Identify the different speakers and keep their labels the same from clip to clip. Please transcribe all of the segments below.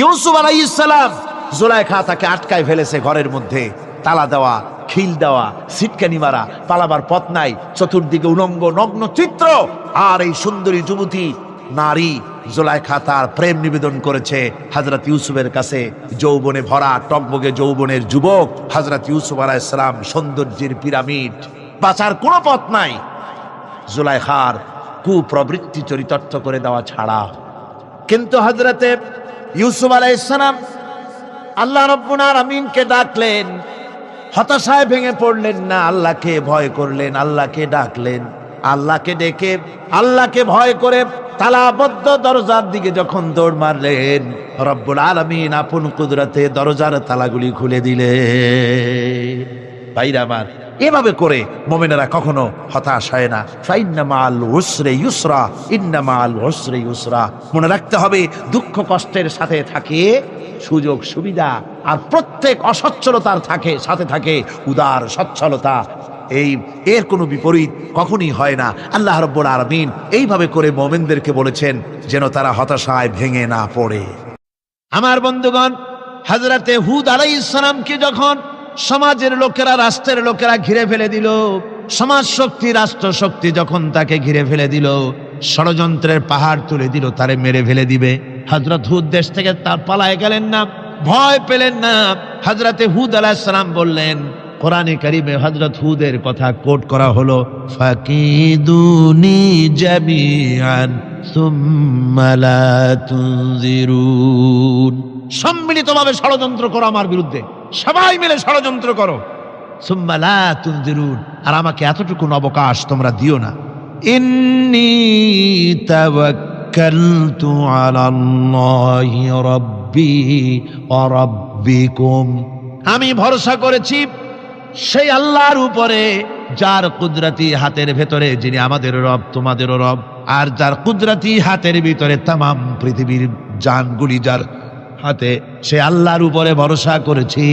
Speaker 1: ইউসুফ আলাইহিস সালাম, জুলাইখা তাকে আটকায় ফেলেছে ঘরের মধ্যে, তালা দেওয়া, খিল দেওয়া, সিটকানি মারা, পালাবার পথ নাই, চতুর্দিকে উলঙ্গ নগ্ন চিত্র। আর এই সুন্দরী যুবতী নারী জুলাইখা তার প্রেম নিবেদন করেছে হযরত ইউসুফের কাছে। যৌবনে ভরা টকবগে যৌবনের যুবক হযরত ইউসুফ আলাইহিস সালাম, সৌন্দর্যের পিরামিড, বাঁচার কোনো পথ নাই জুলাইখার কুপ্রবৃত্তি চরিতার্থ করে দেওয়া ছাড়া। কিন্তু হযরতে ইউসুফ আলাইহিস সালাম আল্লাহ রাব্বুল আলামিনকে ডাকলেন, হতাশায় ভেঙে পড়লেন না, আল্লাহকে ভয় করলেন, আল্লাহকে ডাকলেন। আল্লাহকে ডেকে, আল্লাহকে ভয় করে তালাবদ্ধ দরজার দিকে যখন দৌড় মারলেন, রব্বুল আলামিন আপন কুদরতে দরজার তালাগুলি খুলে দিলেন। ভাইরা আমার, এভাবে করে মুমিনেরা কখনো হতাশ হয় না। ফাইন্না মাআল উসরি ইউসরা, ইন্না মাআল উসরি ইউসরা। মনে রাখতে হবে, দুঃখ কষ্টের সাথে থাকে সুযোগ সুবিধা, আর প্রত্যেক অসচ্ছলতার সাথে থাকে উদার সচ্ছলতা। এর কোনো বিপরীত কখনই হয় না। আল্লাহ রাব্বুল আলামিন এইভাবে করে মুমিনদেরকে বলেছেন যেন তারা হতাশায় ভেঙে না পড়ে। আমার বন্ধুগণ, হযরতে হুদ আলাইহিস সালামকে যখন সমাজের লোকেরা, রাষ্ট্রের লোকেরা ঘিরে ফেলে দিল, সমাজ শক্তি, রাষ্ট্র শক্তি যখন তাকে ঘিরে ফেলে দিল, ষড়যন্ত্রের পাহাড় তুলে দিল, তারে মেরে ফেলে দিবে, হযরত হুদ দেশ থেকে তার পালায় গেলেন না, ভয় পেলেন না। হযরতে হুদ আলাইহিস সালাম বললেন, কোরআনে কারিমে হযরত হুদের কথা কোট করা হলো, ফাকিদুনি জামিআন সুম্মা লা তুনজিরুন। সম্মিলিতভাবে ষড়যন্ত্র করো আমার বিরুদ্ধে, সবাই মিলে ষড়যন্ত্র করো, সুম্মা লা তুনজিরুন, আর আমাকে এতটুকু অবকাশ তোমরা দিও না। ইন্নী তাওয়াক্কালতু আলাল্লাহি রাব্বি ওয়া রাব্বিকুম। আমি ভরসা করেছি সেই আল্লাহর উপরে, যার কুদরতি হাতের ভেতরে, যিনি আমাদের রব, তোমাদেরও রব, আর যার কুদরতি হাতের ভিতরে তামাম পৃথিবীর জানগুলি যার হাতে, সে আল্লাহর উপরে ভরসা করেছি।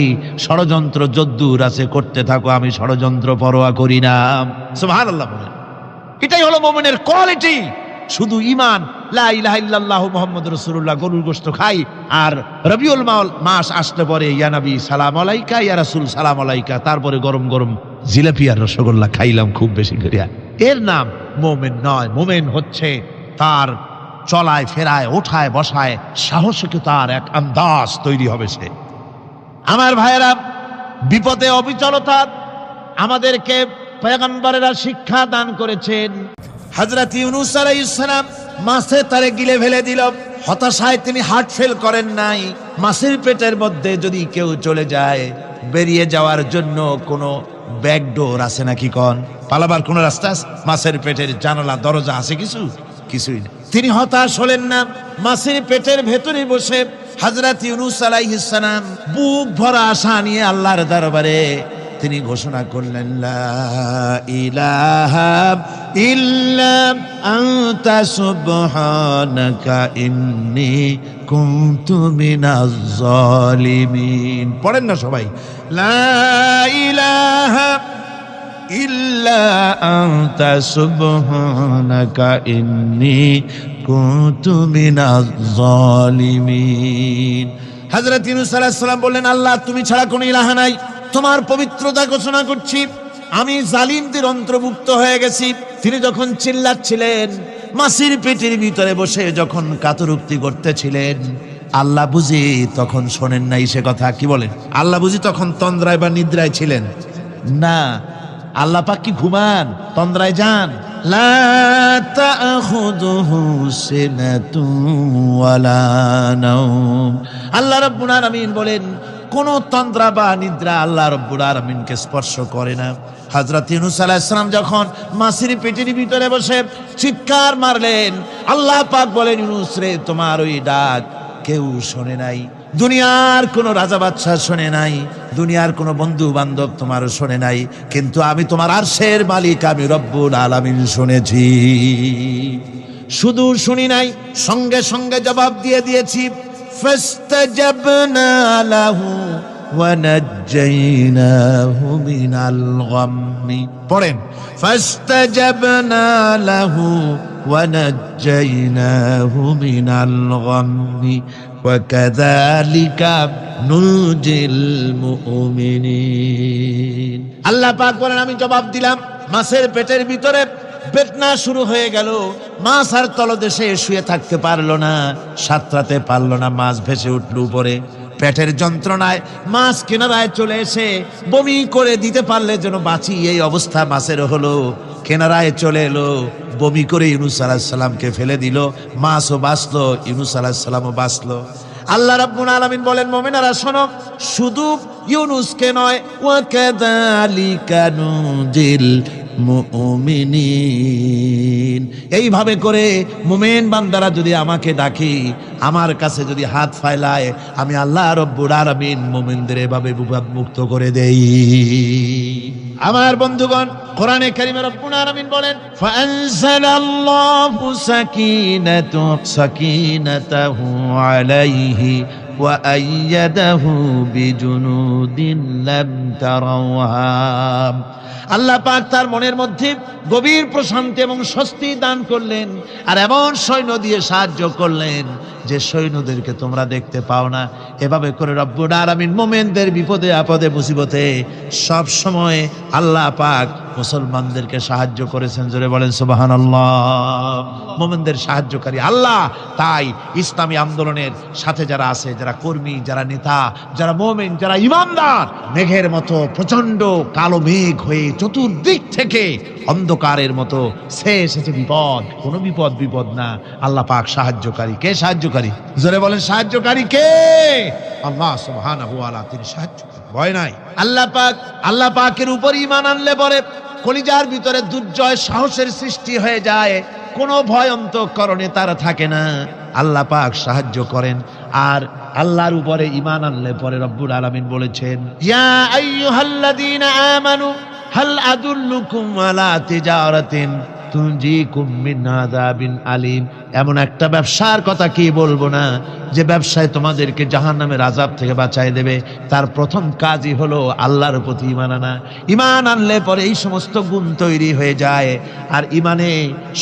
Speaker 1: ষড়যন্ত্র যদ্দূর আছে করতে থাকো, আমি ষড়যন্ত্র পরোয়া করি না। সুবহানাল্লাহ বলেন। এটাই হলো মুমিনের কোয়ালিটি। শুধু ঈমান, লা ইলাহা ইল্লাল্লাহু মুহাম্মাদুর রাসূলুল্লাহ, গরুর গোশত খাই, আর রবিউল মাস আসলে পরে ইয়া নবী সালাম আলাইকা, ইয়া রাসূল সালাম আলাইকা, তারপরে গরম গরম জিলাপি আর রসগোল্লা খাইলাম খুব বেশি করিয়া, এর নাম মুমিন নয়। মুমিন হচ্ছে তার চলায় ফেরায়, ওঠায় বসায় সাহসিকতার এক আন্দাজ তৈরি হবে সে। আমার ভাইয়েরা, বিপদে অবিচলতা আমাদেরকে পয়গম্বরেরা শিক্ষা দান করেছেন। হযরত ইউনূস আলাইহিস সালাম মাছে তারে গিলে ফেলে দিল, হতাশায় তিনি হার্ট ফেল করেন নাই। মাছের পেটের মধ্যে যদি কেউ চলে যায়, বেরিয়ে যাওয়ার জন্য কোনো ব্যাকডোর আছে নাকি? কোন পালাবার কোন রাস্তা আছে? মাছের পেটের জানালা দরজা আছে? কিছুই না। তিনি হতাশ হলেন না, মাছের পেটের ভেতরে বসে হযরত ইউনূস আলাইহিস সালাম বুক ভরা আশা নিয়ে আল্লাহর দরবারে তিনি ঘোষণা করলেন, লা ইলাহা ইল্লা আনতা সুবহানাকা ইন্নী কুনতু মিনাজ জালিমিন। পড়েন না সবাই, লা ইলাহা ইল্লা আনতা সুবহানাকা ইন্নী কুনতু মিনাজ জালিমিন। হযরত ইউনূস আলাইহিস সালাম বললেন, আল্লাহ তুমি ছাড়া কোনো ইলাহা নাই, তোমার পবিত্রতা ঘোষণা করছি, আমি জালিমদের অন্তর্ভুক্ত হয়ে গেছি। তিনি যখন চিল্লাচ্ছিলেন, মাছের পেটের ভিতরে বসে যখন কাতরুক্তি করতেছিলেন, আল্লাহ বুঝি তখন শোনেন নাই সে কথা? কি বলেন? আল্লাহ বুঝি তখন তন্দ্রায় বা নিদ্রায় ছিলেন না? আল্লাহ পাক কি ঘুমান, তন্দ্রায় যান? লা তাখুযুহু সিনাতুন ওয়ালা নাওম। আল্লাহ রাব্বুল আলামিন বলেন, কোন তন্দ্রা বা নিদ্রা আল্লাহ রাব্বুল আলামিনকে স্পর্শ করে না। হযরত ইউনূস আলাইহিস সালাম যখন মাছের পেটের ভিতরে বসে চিৎকার মারলেন, আল্লাহ পাক বলেন, ইউনূস রে, তোমার ওই ডাক কেউ শোনে নাই, দুনিয়ার কোনো রাজা বাদশাহ শোনে নাই, দুনিয়ার কোনো বন্ধু বান্ধব তোমারও শোনে নাই, কিন্তু আমি তোমার আরশের মালিক, আমি রব্বুল আলামিন শুনেছি। শুধু শুনি নাই, সঙ্গে সঙ্গে জবাব দিয়ে দিয়েছি। ফাস্তাজাবনা লাহু ওয়া নাজ্জাইনাহু মিনাল গাম্মি। পড়েন, ফাস্তাজাবনা লাহু ওয়া নাজ্জাইনাহু মিনাল গাম্মি ওয়া কাযালিকা নুজিল মুমিনিন। আল্লাহ পাক বলেন, আমি জবাব দিলাম। মাছের পেটের ভিতরে বেদনা শুরু হয়ে গেল। মাছ আর তলদেশে শুয়ে থাকতে পারলো না, সাঁতরাতে পারলো না, মাছ ভেসে উঠল উপরে। পেটের যন্ত্রণায় মাছ কিনারায় চলে এসে বমি করে দিতে পারলে যেন বাঁচি, এই অবস্থা মাছের হলো। কিনারায় চলে এলো, বমি করে ইউনূস আলাইহিস সালামকে ফেলে দিল। মাছও বাঁচলো, ইউনূস আলাইহিস সালামও বাঁচলো। আল্লাহ রাব্বুল আলামিন বলেন, মুমিনেরা শোনো, শুধু ইউনূসকে নয়, ওয়া কাযালিকা নুজিল মুমিনিন। এইভাবে করে মুমিন বান্দারা যদি আমাকে ডাকে, আমার কাছে যদি হাত ফাইলায়, আমি আল্লাহ রব্বুল আলামিন মুমিনদের এভাবে বিপদ মুক্ত করে দেই। আমার বন্ধুগণ, কোরআনে কারীমে রব্বুল আলামিন বলেন, ফাআনজালাল্লাহু সাকিনাতাহু আলাইহি ওয়া আইয়াদাহু বিজুনুদিন লাম তারাওহা। আল্লাহ পাক তার মনের মধ্যে গভীর প্রশান্তি এবং স্বস্তি দান করলেন, আর এমন সৈন্য দিয়ে সাহায্য করলেন যে সৈন্যদেরকে তোমরা দেখতে পাও না। এভাবে করে রব্বুল আলামিন মুমিনদের বিপদে আপদে মুসিবতে সব সময় আল্লাহ পাক মুসলমানদেরকে সাহায্য করেছেন। জোরে বলেন সুবহানাল্লাহ। মুমিনদের সাহায্যকারী আল্লাহ। তাই ইসলামী আন্দোলনের সাথে যারা আছে, যারা কর্মী, যারা নেতা, যারা মুমিন, যারা ঈমানদার, মেঘের মতো প্রচন্ড কালো মেঘ হয়ে চতুর্দিক থেকে অন্ধকারের মতো সে এসেছে বিপদ, কোন বিপদ না। আল্লাহ পাক সাহায্যকারী। কে সাহায্যকারী? জোরে বলেন, সাহায্যকারী কে? আল্লাহ সুবহানাহু ওয়া তাআলা, তিনি সাহায্যকারী, ভয় নাই। আল্লাহ পাকের উপর ঈমান আনলে পরে কলিজার ভিতরে দুর্জয় সাহসের সৃষ্টি হয়ে যায়, কোনো ভয় অন্তঃকরণে তার থাকে না। আল্লাহ পাক সাহায্য করেন। আর আল্লাহর উপরে ঈমান আনলে পরে রব্বুল আলামিন বলেছেন, ইয়া আইয়ুহাল্লাযীনা আমানু হাল আদুল্লুকুম আলা তিজারাতিন তুনজিকুম মিন আযাবিন আলীম। এমন একটা ব্যবসার কথা কি বলবো না, যে ব্যবসায় তোমাদেরকে জাহান্নামের আযাব থেকে বাঁচায় দেবে। তার প্রথম কাজই হলো আল্লাহর প্রতি ঈমান আনা। ঈমান আনলে পরে এই সমস্ত গুণ তৈরি হয়ে যায়। আর ঈমানে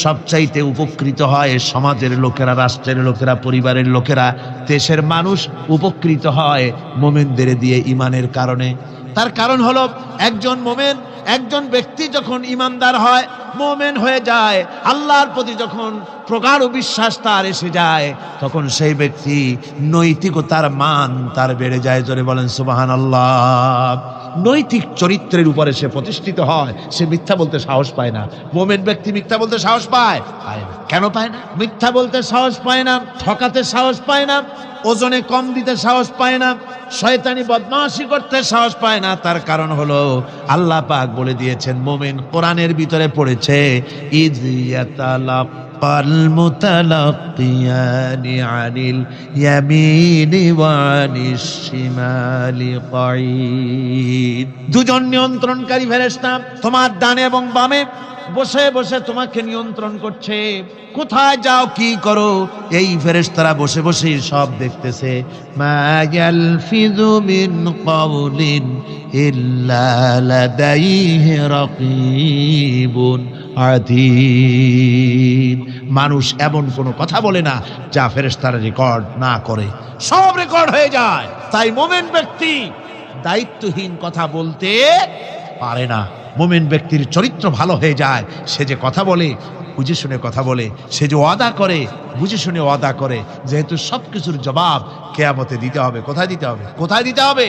Speaker 1: সবচাইতে উপকৃত হয় সমাজের লোকেরা, রাষ্ট্রের লোকেরা, পরিবারের লোকেরা, দেশের মানুষ উপকৃত হয় মুমিনদের দিয়ে ঈমানের কারণে। তার কারণ হলো, একজন মুমিন, একজন ব্যক্তি যখন ঈমানদার হয়, মুমিন হয়ে যায়, আল্লাহর প্রতি যখন প্রগাঢ় বিশ্বাস তার এসে যায়, তখন সেই ব্যক্তি নৈতিকতার মান তার বেড়ে যায়। জোরে বলেন সুবহানাল্লাহ। নৈতিক চরিত্রের উপরে সে প্রতিষ্ঠিত হয়। সে মিথ্যা বলতে সাহস পায় না। মুমিন ব্যক্তি মিথ্যা বলতে সাহস পায় না। কেন পায় না? মিথ্যা বলতে সাহস পায় না, ঠকাতে সাহস পায় না, ওজনে কম দিতে সাহস পায় না, শয়তানি বদমাশি করতে সাহস পায় না। তার কারণ হলো আল্লাহ পাক বলে দিয়েছেন, মুমিন কোরআনের ভিতরে পড়েছে, ইয ইয়াতালাক্কাল মুতালাক্কিয়ানি আনিল ইয়ামিনি ওয়া আনিশ শিমালি কাঈদ। দুজন নিয়ন্ত্রণকারী ফেরেশতা তোমার ডানে এবং বামে বসে বসে তোমাকে নিয়ন্ত্রণ করছে। কোথায় যাও, কি করো, এই ফেরেশতারা বসে বসে সব দেখতেছে। মা ইয়ালফিযু মিন কাওলিন ইল্লা লাদাইহি রাকীবুন আতীদ। মানুষ এমন কোনো কথা বলে না যা ফেরেশতারা রেকর্ড না করে, সব রেকর্ড হয়ে যায়। তাই মুমিন ব্যক্তি দায়িত্বহীন কথা বলতে পারে না। মুমিন ব্যক্তির চরিত্র ভালো হয়ে যায়। সে যে কথা বলে বুঝে শুনে কথা বলে, সে যে ওয়াদা করে বুঝে শুনে ওয়াদা করে। যেহেতু সবকিছুর জবাব কিয়ামতে দিতে হবে। কোথায় দিতে হবে? কোথায় দিতে হবে?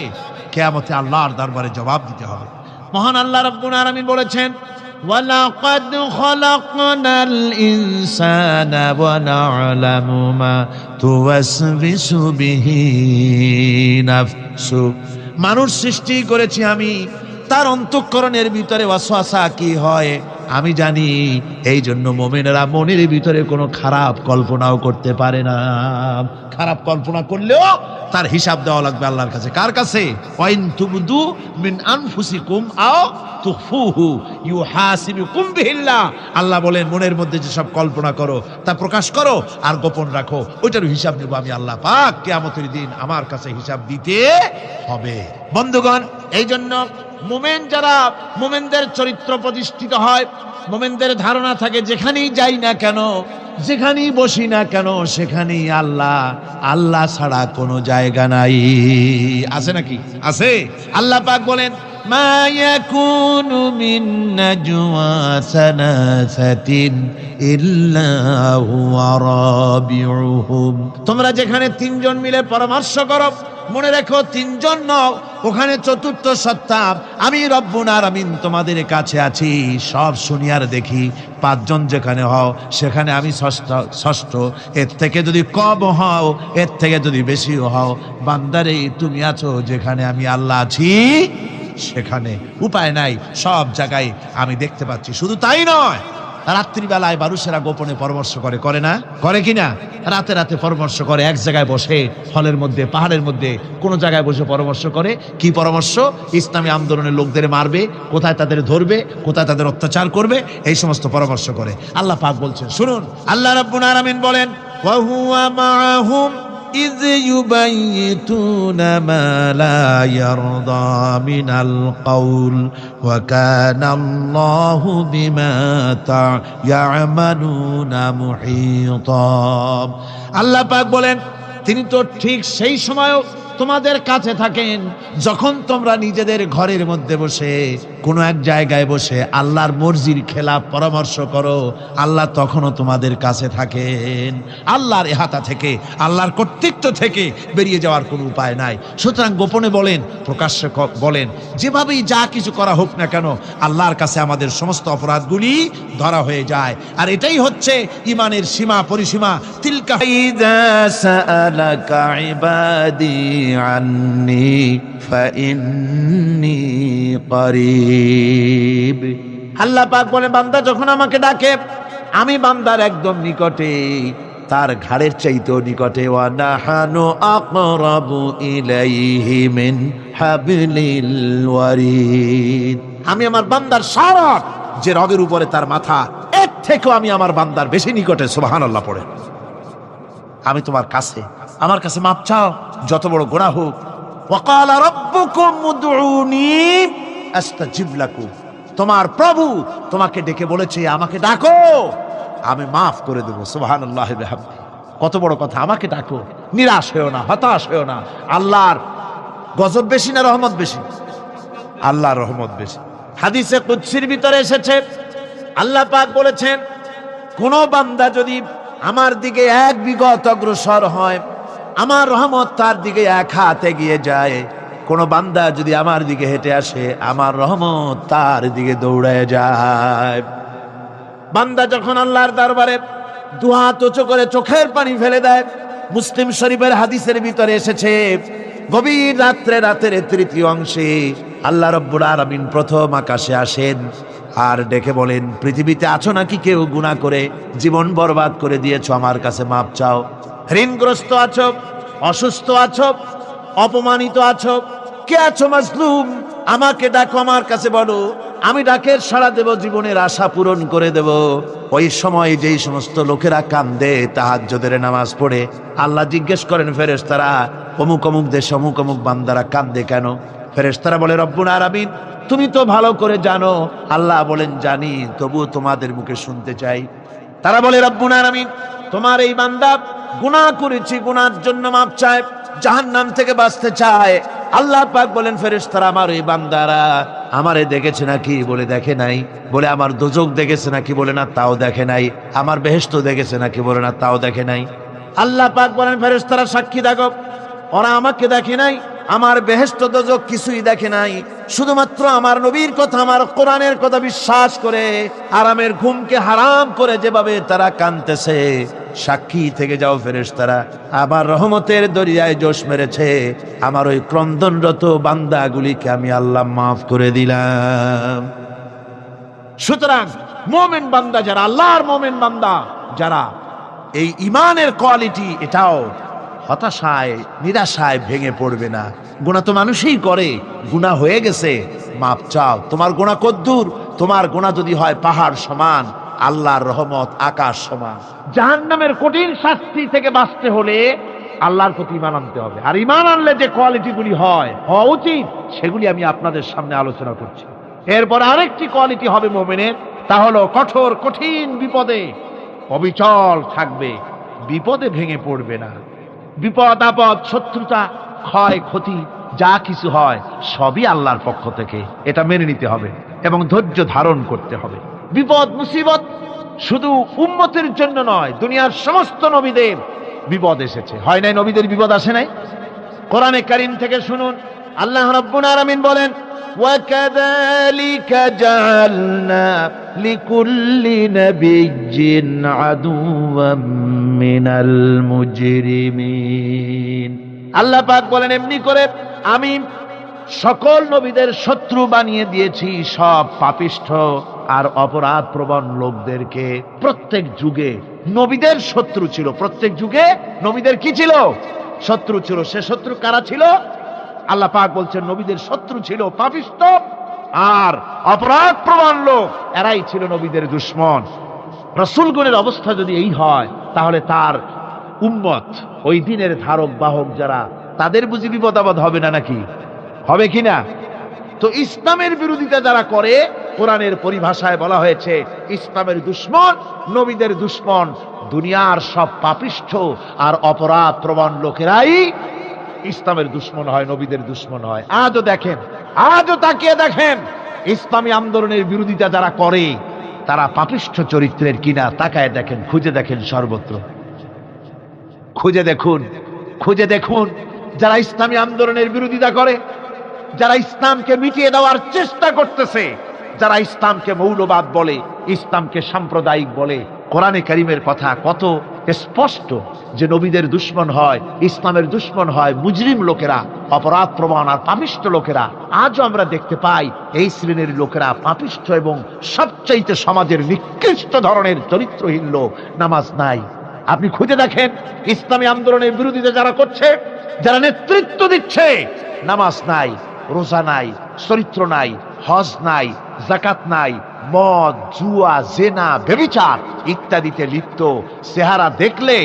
Speaker 1: কিয়ামতে আল্লাহর দরবারে জবাব দিতে হবে। মহান আল্লাহ রাব্বুল আলামিন বলেছেন, ওয়ালাকাদ খালাকনাল ইনসানা ওয়া না'লামু মা তুওয়াসবিসু বিহি নাফসু। মানুষ সৃষ্টি করেছি আমি, তার অন্তঃকরণের ভিতরে ওয়াসওয়াসা কি হয় আমি জানি। এই জন্য মুমিনেরা মনের ভিতরে কোনো খারাপ কল্পনাও করতে পারে না। খারাপ কল্পনা করলেও তার হিসাব দেওয়া লাগবে আল্লাহর কাছে। কার কাছে? ওয়াইন তুবদু মিন আনফুসিকুম আও তুখফুহু ইউহাসিবুকুম বিহিল্লাহ। আল্লাহ বলেন, মনের মধ্যে যে সব কল্পনা করো তা প্রকাশ করো আর গোপন রাখো, ওইটার হিসাব নেব আমি আল্লাহ পাক। কিয়ামতের দিন আমার কাছে হিসাব দিতে হবে। বন্ধুগণ, এই জন্য মুমিন যারা, মুমিনদের চরিত্র প্রতিষ্ঠিত হয়, মুমিনদের ধারণা থাকে যেখানেই যাই না কেন, যেখানেই বসি না কেন, সেখানেই আল্লাহ, আল্লাহ ছাড়া কোনো জায়গা নাই। আছে নাকি? আছে। আল্লাহ পাক বলেন, মা ইয়াকুনু মিন নাজওয়া সালাসাতিন ইল্লা হুয়া রাবিউহুম। তোমরা যেখানে তিনজন মিলে পরামর্শ করো, মনে রেখো তিনজন নও, ওখানে চতুর্থ সত্তা আমি রব্বুল আলামিন তোমাদের কাছে আছি। সব শুনি আর দেখি, পাঁচজন যেখানে হও সেখানে আমি ষষ্ঠ। এর থেকে যদি কম হও, এর থেকে যদি বেশি হও, বান্দারে তুমি আছো যেখানে আমি আল্লাহ আছি, সেখানে উপায় নাই, সব জায়গায় আমি দেখতে পাচ্ছি। শুধু তাই নয়, রাত্রিবেলায় মানুষেরা গোপনে পরামর্শ করে, করে না? করে কিনা? রাতে রাতে পরামর্শ করে, এক জায়গায় বসে, হলের মধ্যে, পাহাড়ের মধ্যে, কোন জায়গায় বসে পরামর্শ করে। কি পরামর্শ? ইসলামী আন্দোলনের লোকদের মারবে, কোথায় তাদের ধরবে, কোথায় তাদের অত্যাচার করবে, এই সমস্ত পরামর্শ করে। আল্লাহ পাক বলছেন, শুনুন, আল্লাহ রাব্বুল আলামিন বলেন, ওয়া হুয়া মাআহুম إذ يبيتون ما لا يرضى من القول وكان الله بما يعملون محيطا। আল্লাহ পাক বলেন, তিনি তো ঠিক সেই সময়ও তোমাদের কাছে থাকেন যখন তোমরা নিজেদের ঘরের মধ্যে বসে, কোনো এক জায়গায় বসে আল্লাহর মর্জির খেলাফ পরামর্শ করো, আল্লাহ তখনও তোমাদের কাছে থাকেন। আল্লাহর ইহাতা থেকে, আল্লাহর কর্তৃত্ব থেকে বেরিয়ে যাওয়ার কোনো উপায় নাই। সুতরাং গোপনে বলেন, প্রকাশ্যে বলেন, যেভাবেই যা কিছু করা হোক না কেন, আল্লাহর কাছে আমাদের সমস্ত অপরাধগুলি ধরা হয়ে যায়। আর এটাই হচ্ছে ঈমানের সীমা পরিসীমা। তিলকা ইযা সাআলাকা ইবাদি আন্নি ফাইন্নী করিব। আল্লাহ পাক বলে, বান্দা যখন আমাকে ডাকে, আমি বান্দার একদম নিকটে, তার ঘাড়ের চাইতেও নিকটে। ওয়া নাহানু আকরাবু ইলাইহি মিন হাবলিল ওয়ারিদ। আমি আমার বান্দার সারা যে রগের উপরে তার মাথা, এর থেকেও আমি আমার বান্দার বেশি নিকটে। সুবহানাল্লাহ পড়ে। আমি তোমার কাছে, আমার কাছে মাপ চাও, যত বড় গুনাহ হোক। ওয়া ক্বালা রাব্বুকুম উদউনি আস্তাজিব লাকুম। তোমার প্রভু তোমাকে ডেকে বলেছে, আমাকে ডাকো, আমি মাফ করে দেব। সুবহানাল্লাহি ওয়া বিহামদিহি। কত বড় কথা, আমাকে ডাকো, নিরাশ হয়েও না, হতাশ হয়েও না। আল্লাহর গজব বেশি না রহমত বেশি? আল্লাহর রহমত বেশি। হাদিসে কুদসির ভিতরে এসেছে, আল্লাহ পাক বলেছেন, কোন বান্দা যদি আমার দিকে এক বিগত অগ্রসর হয়, আমার রহমত তার দিকে এক হাত এগিয়ে যায়। কোন বান্দা যদি আমার দিকে হেঁটে আসে, আমার রহমত তার দিকে দৌড়ায় যায়। বান্দা যখন আল্লাহর দরবারে দুহাত উঁচু করে চোখের পানি ফেলে দেয়, মুসলিম শরীফের হাদিসের ভিতরে এসেছে, গভীর রাত্রে, রাতের তৃতীয় অংশে আল্লাহ রাব্বুল আলামিন প্রথম আকাশে আসেন আর ডেকে বলেন, পৃথিবীতে আছো নাকি কেউ গুনাহ করে জীবন বরবাদ করে দিয়েছো, আমার কাছে মাপ চাও। ঋণগ্রস্ত আছো, অসুস্থ আছো, অপমানিত আছো, কে আছো মাজলুম, আমাকে ডাকো, আমার কাছে বলো, আমি ডাকের সাড়া দেব, জীবনের আশা পূরণ করে দেব। ওই সময় যেই সমস্ত লোকেরা কান্দে তাহাজ্জুদের নামাজ পড়ে, আল্লাহ জিজ্ঞেস করেন ফেরেশতারা, অমুক অমুক দেশে অমুক অমুক বান্দারা কান্দে কেন? ফেরেশতারা বলে, রব্বুল আলামিন তুমি তো ভালো করে জানো। আল্লাহ বলেন, জানি, তবুও তোমাদের মুখে শুনতে চাই। তারা বলে, রব্বুল আলামিন তোমার এই বান্দা গুনাহ করেছে, গুনার জন্য মাপ চায়, জাহান্নাম থেকে বাঁচতে চায়। আল্লাহ পাক বলেন, ফেরেশতারা আমার এই বান্দারা আমারে দেখেছে নাকি? বলে দেখে নাই। বলে আমার দোজখ দেখেছে নাকি? বলে না, তাও দেখে নাই। আমার বেহেশত দেখেছে নাকি? বলে না, তাও দেখে নাই। আল্লাহ পাক বলেন, ফেরেশতারা সাক্ষী থাকো, ওরা আমাকে দেখে নাই, আমার বেহেশত দোজখ কিছুই দেখে নাই, শুধুমাত্র আমার নবীর কথা, আমার কোরআনের কথা বিশ্বাস করে আরামের ঘুমকে হারাম করে যেভাবে তারা কাঁদতেছে, সাক্ষী থেকে যাও ফেরেশতারা, আমার রহমতের দরিয়ায় জোশ মেরেছে, আমার ওই ক্রন্দনরত বান্দাগুলিকে আমি আল্লাহ মাফ করে দিলাম। সুতরাং মুমিন বান্দা যারা, আল্লাহর মুমিন বান্দা যারা, এই ঈমানের কোয়ালিটি, এটাও হতাশায় নিরাশায় ভেঙে পড়বে না। গুনাহ তো মানুষই করে, গুনাহ হয়ে গেছে, মাপ চাও। তোমার গুনাহ কদ্দুর? তোমার গুনাহ যদি হয় পাহাড় সমান, আল্লাহর রহমত আকাশ সমান। জাহান্নামের কঠিন শাস্তি থেকে বাঁচতে হলে আল্লাহর প্রতি ঈমান আনতে হবে। আর ঈমান আনলে যে কোয়ালিটিগুলি হওয়া উচিত সেগুলি আমি আপনাদের সামনে আলোচনা করছি। এরপর আরেকটি কোয়ালিটি হবে মুমিনের, তা হলো কঠিন বিপদে অবিচল থাকবে, বিপদে ভেঙে পড়বে না। বিপদ আপদ, শত্রুতা, ক্ষয় ক্ষতি যা কিছু হয় সবই আল্লাহর পক্ষ থেকে, এটা মেনে নিতে হবে এবং ধৈর্য ধারণ করতে হবে। বিপদ মুসিবত শুধু উম্মতের জন্য নয়, দুনিয়ার সমস্ত নবীদের বিপদ এসেছে। হয় নাই নবীদের বিপদ আসে নাই? কোরআনে কারীম থেকে শুনুন, আল্লাহ রাব্বুল আলামিন বলেন, وَكَذَلِكَ جَعَلْنَا لِكُلِّ نَبِيٍّ عَدُوًّا مِّنَ الْمُجْرِمِينَ। আল্লাহ পাক বলেন, এমনি করে আমি সকল নবীদের শত্রু বানিয়ে দিয়েছি সব পাপিষ্ঠ আর অপরাধ প্রবণ লোকদেরকে। প্রত্যেক যুগে নবীদের শত্রু ছিল, প্রত্যেক যুগে নবীদের কি ছিল? শত্রু ছিল। সে শত্রু কারা ছিল? আল্লাহ পাক বলছেন নবীদের শত্রু ছিল পাপিষ্ঠ আর অপরাধ প্রবণ লোক, এরাই ছিল নবীদের দুশমন। রাসূলগণের অবস্থা যদি এই হয়, তাহলে তার উম্মত, ওই দিনের ধারক বাহক যারা, তাদের বুঝি বিপদ আপদ হবে না? নাকি হবে কিনা? তো ইসলামের বিরোধিতা যারা করে, কোরআনের পরিভাষায় বলা হয়েছে ইসলামের দুশমন, নবীদের দুশমন। দুনিয়ার সব পাপিষ্ঠ আর অপরাধ প্রবণ লোকেরাই ইসলামের দুশমন হয়, নবীদের দুশমন হয়। আজও তাকিয়ে দেখেন, ইসলামী আন্দোলনের বিরোধিতা যারা করে তারা পাপিষ্ঠ চরিত্রের কিনা তাকায় দেখেন, খুঁজে দেখেন, সর্বত্র খুঁজে দেখুন যারা ইসলামী আন্দোলনের বিরোধিতা করে, যারা ইসলামকে মিটিয়ে দেওয়ার চেষ্টা করতেছে, যারা ইসলামকে মৌলবাদ বলে, ইসলামকে সাম্প্রদায়িক বলে। কোরআনে কারীমের কথা কত স্পষ্ট যে নবীদের দুশমন হয়, ইসলামের দুশমন হয় মুজরিম লোকেরা, অপরাধ প্রবণ আর পাপিষ্ঠ লোকেরা। আজও আমরা দেখতে পাই এই শ্রেণীর লোকেরা পাপিষ্ঠ এবং সবচাইতে সমাজের নিকৃষ্ট ধরনের চরিত্রহীন লোক। নামাজ নাই। আপনি খুঁজে দেখেন ইসলামী আন্দোলনের বিরোধিতা যারা করছে, যারা নেতৃত্ব দিচ্ছে, নামাজ নাই, রোজা নাই, চরিত্র নাই, হজ নাই, যাকাত নাই, মদ, জুয়া, জেনা, ব্যভিচার ইত্যাদিতে লিপ্ত। চেহারা দেখলে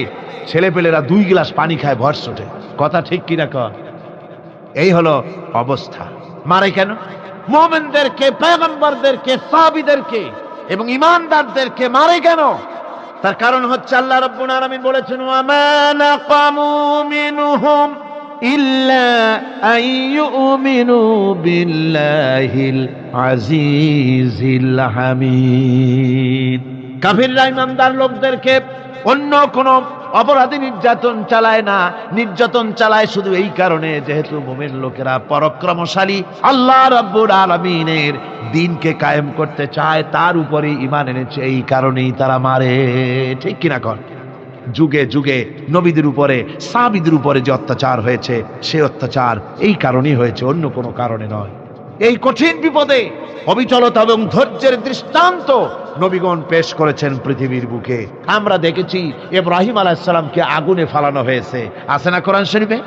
Speaker 1: ছেলেপেলেরা 2 গ্লাস পানি খায় ভরসটে। কথা ঠিক কিনা কর? এই হলো অবস্থা। মারে কেন? মুমিনদেরকে, পয়গম্বরদেরকে, সাহাবীদেরকে এবং ঈমানদারদেরকে মারে কেন? তার কারণ হচ্ছে আল্লাহ রাব্বুল আলামিন বলেছেন, ওয়ামা নাকামু মিনহুম ইল্লা আইয়ুমিনু বিল্লাহিল আজিজিল হামিদ। কাফিররা ঈমানদার লোকদেরকে অন্য কোন অপরাধী নির্যাতন চালায় না, নির্যাতন চালায় শুধু এই কারণে যেহেতু মুমিন লোকেরা পরাক্রমশালী, আল্লাহ রাব্বুল আলামিনের দ্বীনকে কায়েম করতে চায়, তার উপরে ঈমান এনেছে, এই কারণেই তারা মারে। ঠিক কিনা কর? যুগে যুগে নবীদের উপরে, সাহাবীদের উপরে যে অত্যাচার হয়েছে, সেই অত্যাচার এই কারণেই হয়েছে, অন্য কোনো কারণে নয়। এই কঠিন বিপদে অবিচলতা এবং ধৈর্যের দৃষ্টান্ত নবীগণ পেশ করেছেন পৃথিবীর বুকে। আমরা দেখেছি ইব্রাহিম আলাইহিস সালামকে আগুনে ফালানো হয়েছে, আছে না কোরআন শরীফে?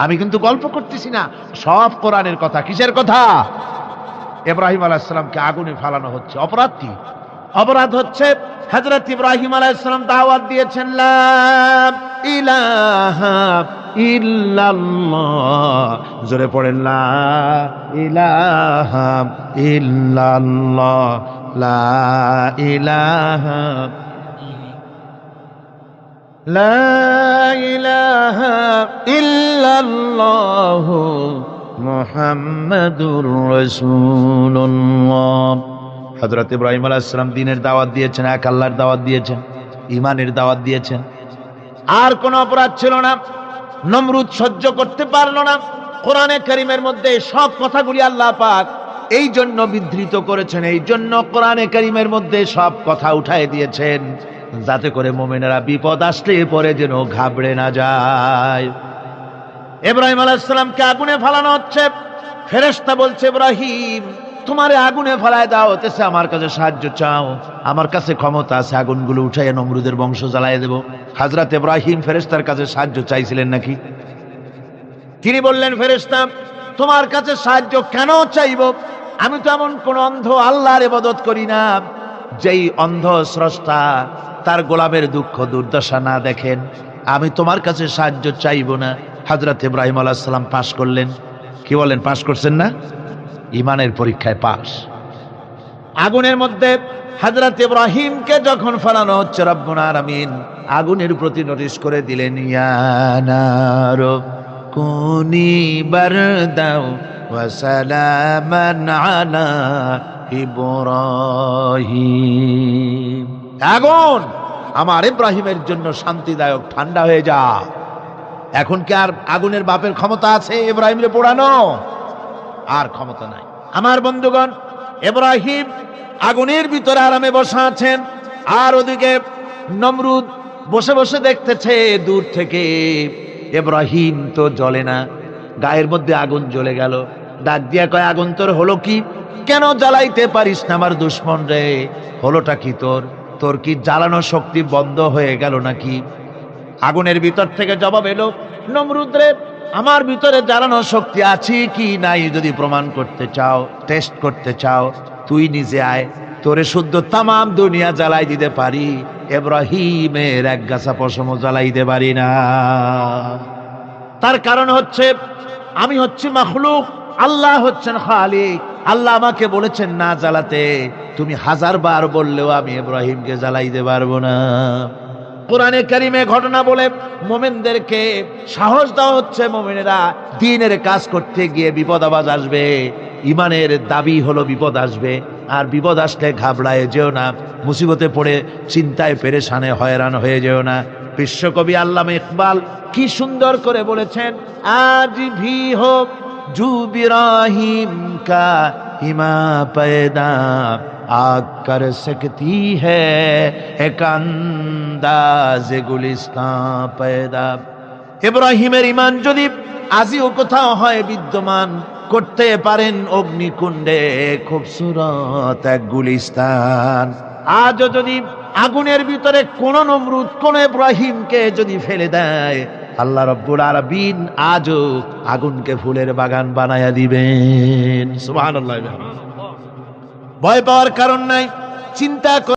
Speaker 1: আমি কিন্তু গল্প করতেছি না, সব কোরআনের কথা। কিসের কথা? ইব্রাহিম আলাইহিস সালামকে আগুনে ফালানো হচ্ছে। অপরাধ কি? অপরাধ হচ্ছে হযরত ইব্রাহিম আলাইহিস সালাম দাওয়াত দিয়েছেন, লা ইলাহা ইল্লাল্লাহ। জোরে পড়েন, লা ইলাহা ইল্লাল্লাহ, লা ইলাহা ইল্লাল্লাহ মুহাম্মাদুর রাসূলুল্লাহ। হযরত ইব্রাহিম আলাইহিস সালাম দ্বীনের দাওয়াত দিয়েছেন, এক আল্লাহর দাওয়াত দিয়েছেন, ঈমানের দাওয়াত দিয়েছেন। আর কোন অপরাধ ছিল না। নমরুদ সহ্য করতে পারলো না। কোরআনে কারীমের মধ্যে সব কথাগুলি আল্লাহ পাক এই জন্য বিধৃত করেছেন, এই জন্য কোরআনে কারীমের মধ্যে সব কথা উঠায় দিয়েছেন, যাতে করে মুমিনেরা বিপদ আসলে পরে যেন ঘাবড়ে না যায়। ইব্রাহিম আলাইহিস সালামকে আগুনে ফালানো হচ্ছে। ফেরেশতা বলছে, ইব্রাহিম তোমারে আগুনে ফেলায় দাও, হতেছে আমার কাছে সাহায্য চাও, আমার কাছে ক্ষমতা আছে, আগুনগুলো উঠাইয়া নমরুদের বংশ জ্বালাইয়া দেব। হযরত ইব্রাহিম ফেরেশতার কাছে সাহায্য চাইছিলেন নাকি? তিনি বললেন, ফেরেশতা তোমার কাছে সাহায্য কেন চাইব? আমি তো এমন কোন অন্ধ আল্লাহর ইবাদত করি না যেই অন্ধ স্রষ্টা তার গোলামের দুঃখ দুর্দশা না দেখেন। আমি তোমার কাছে সাহায্য চাইবো না। হযরত ইব্রাহিম আলাইহিস সালাম পাশ করলেন। কি বলেন, পাশ করছেন না? ঈমানের পরীক্ষায় পাশ। আগুনের মধ্যে হযরত ইব্রাহিমকে যখন ফেলানো হচ্ছে, রব্বুল আলামিন আগুনের প্রতি নোটিশ করে দিলেন, ইয়া নারু কুনি বারদাও ওয়া সালামান আলা ইব্রাহিম। আগুন, আমার ইব্রাহিমের জন্য শান্তিদায়ক ঠান্ডা হয়ে যা। এখন কি আর আগুনের বাপের ক্ষমতা আছে ইব্রাহিমকে পোড়ানো? আর ক্ষমতা নাই। আমার বন্ধুগণ, ইব্রাহিম আগুনের ভিতরে আরামে বসা আছেন, আর ওদিকে নমরুদ বসে বসে দেখতেছে দূর থেকে। ইব্রাহিম তো জ্বলে না, গায়ের মধ্যে আগুন জ্বলে গেল। ডাক দিয়া কয়, আগুন তোর হলো কি? কেন জ্বালাইতে পারিস না আমার দুশ্মন রে? হলোটা কি তোর? তোর কি জ্বালানো শক্তি বন্ধ হয়ে গেল নাকি? আগুনের ভিতর থেকে জবাব এলো, নমরুদ রে, আমার ভিতরে জ্বালানো শক্তি আছে কি নাই যদি প্রমাণ করতে চাও, টেস্ট করতে চাও, তুই নিজে আয়, তোরে শুদ্ধ তামাম দুনিয়া জ্বালাই দিতে পারি, ইব্রাহিমের এক গাছা পশমও জ্বালাইতে পারি না। তার কারণ হচ্ছে আমি হচ্ছি মাখলুক, আল্লাহ হচ্ছেন খালিক। আল্লাহ আমাকে বলেছেন না জ্বালাতে, তুমি 1000 বার বললেও আমি ইব্রাহিমকে জ্বালাইতে পারবো না। কোরআনে কারিমে ঘটনা বলে মুমিনদেরকে সাহস দেওয়া হচ্ছে, মুমিনেরা দ্বীনের কাজ করতে গিয়ে বিপদ আবাজ আসবে। ঈমানের দাবি হলো বিপদ আসবে, আর বিপদ আসলে ঘাবড়ায় যেও না, মুসিবতে পড়ে চিন্তায় পেরেশানে হয়রান হয়ে যেও না। বিশ্বকবি আল্লামা ইকবাল কি সুন্দর করে বলেছেন, আজ ভি হো জু ইব্রাহিম কা হিমা পয়দা आग कर सकती है एक अंदाज गुलिस्तान पैदा। ইব্রাহিমের ঈমান যদি আজিও কোথাও হয় বিদ্যমান, করতে পারেন অগ্নিকুণ্ডে খুবসুরত এক গুলিস্তান। আজও যদি আগুনের ভিতরে কোন নমরুদ কোন ইব্রাহিমকে যদি ফেলে দেয়, আল্লাহ রাব্বুল আলামিন আজও আগুনকে ফুলের বাগান বানায়া দিবেন। সুবহানাল্লাহ। ভয় পাওয়ার কারণ নাই, চিন্তা